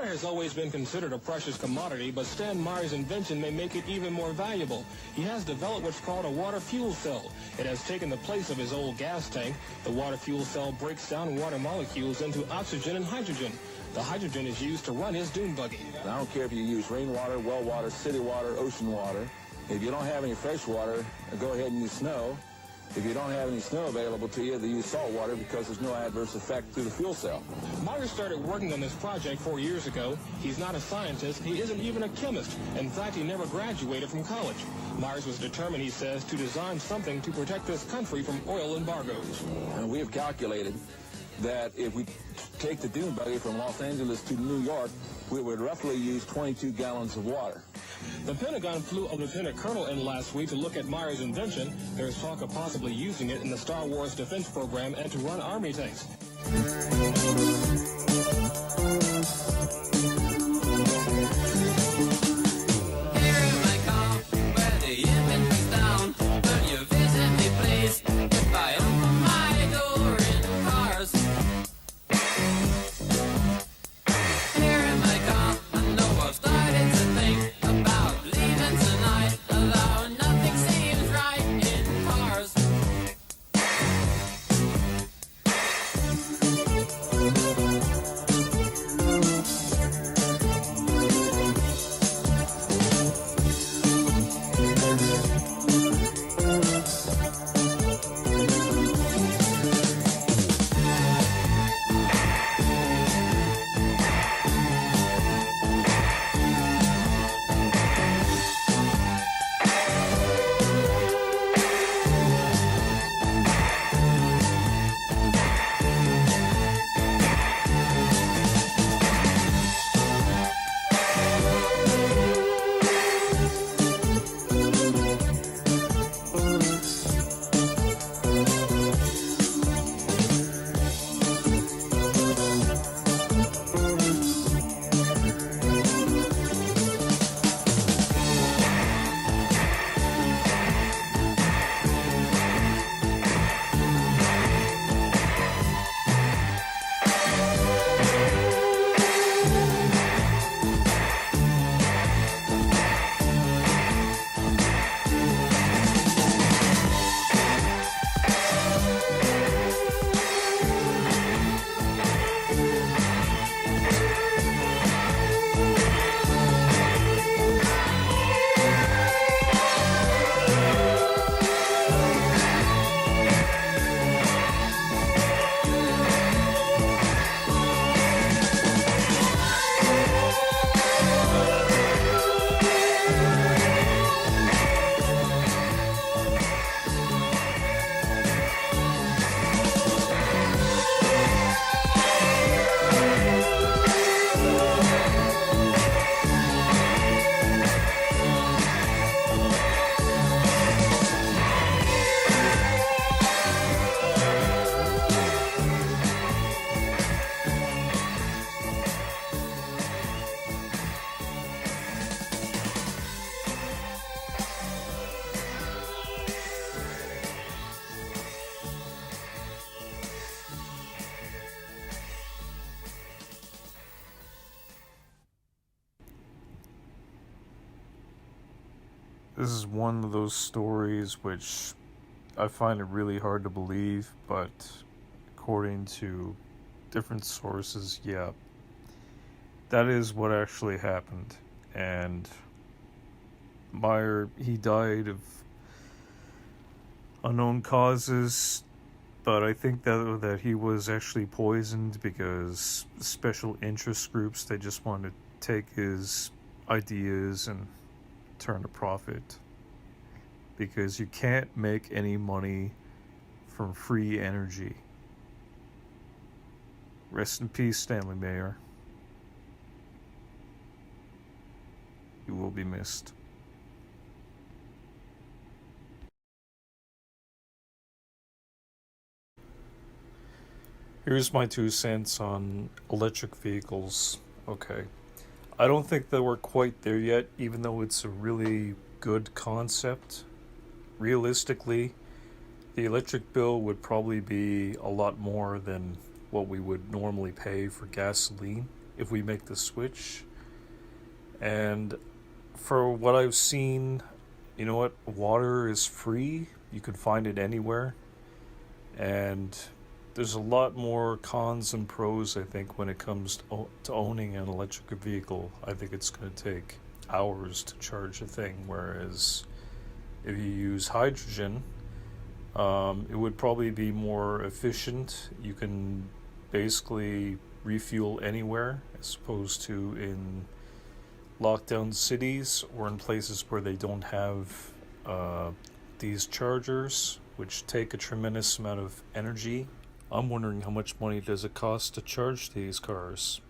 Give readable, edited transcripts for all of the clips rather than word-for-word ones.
Water has always been considered a precious commodity, but Stan Meyer's invention may make it even more valuable. He has developed what's called a water fuel cell. It has taken the place of his old gas tank. The water fuel cell breaks down water molecules into oxygen and hydrogen. The hydrogen is used to run his dune buggy. I don't care if you use rainwater, well water, city water, ocean water. If you don't have any fresh water, go ahead and use snow. If you don't have any snow available to you, they use salt water because there's no adverse effect through the fuel cell. Meyer started working on this project 4 years ago. He's not a scientist. He isn't even a chemist. In fact, he never graduated from college. Myers was determined, he says, to design something to protect this country from oil embargoes. And we have calculated that if we take the dune buggy from Los Angeles to New York, we would roughly use 22 gallons of water. The Pentagon flew a lieutenant colonel in last week to look at Meyer's invention. There's talk of possibly using it in the Star Wars defense program and to run Army tanks. This is one of those stories which I find it really hard to believe, but according to different sources, yeah, that is what actually happened. And Meyer, he died of unknown causes, but I think that he was actually poisoned because special interest groups, they just wanted to take his ideas and turn a profit, because you can't make any money from free energy. Rest in peace, Stanley Meyer. You will be missed. Here's my 2 cents on electric vehicles. Okay. I don't think that we're quite there yet, even though it's a really good concept. Realistically, the electric bill would probably be a lot more than what we would normally pay for gasoline. if we make the switch. And for what I've seen, you know what? Water is free. You can find it anywhere. And there's a lot more cons and pros, I think, when it comes to owning an electric vehicle. I think it's going to take hours to charge a thing, whereas if you use hydrogen, it would probably be more efficient. You can basically refuel anywhere, as opposed to in lockdown cities or in places where they don't have these chargers, which take a tremendous amount of energy. I'm wondering how much money does it cost to charge these cars?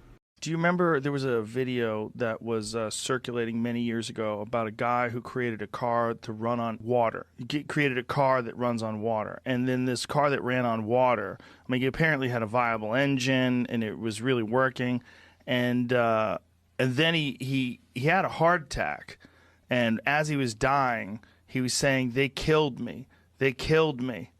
Do you remember there was a video that was circulating many years ago about a guy who created a car to run on water? He created a car that runs on water. And then this car that ran on water, I mean, he apparently had a viable engine and it was really working. And then he had a heart attack. And as he was dying, he was saying, "They killed me. They killed me."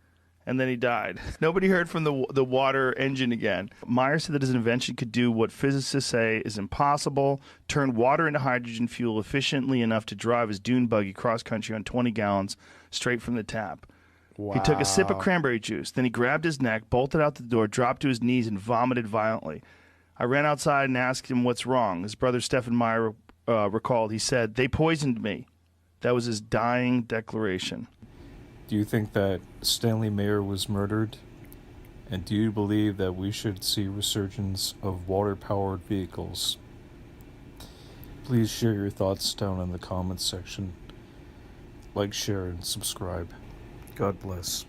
And then he died. Nobody heard from the water engine again. Meyer said that his invention could do what physicists say is impossible: turn water into hydrogen fuel efficiently enough to drive his dune buggy cross-country on 20 gallons straight from the tap. Wow. He took a sip of cranberry juice. Then he grabbed his neck, bolted out the door, dropped to his knees, and vomited violently. I ran outside and asked him what's wrong. His brother Stephen Meyer recalled. He said, "They poisoned me." That was his dying declaration. Do you think that Stanley Meyer was murdered? And do you believe that we should see resurgence of water-powered vehicles? Please share your thoughts down in the comments section. Like, share, and subscribe. God bless.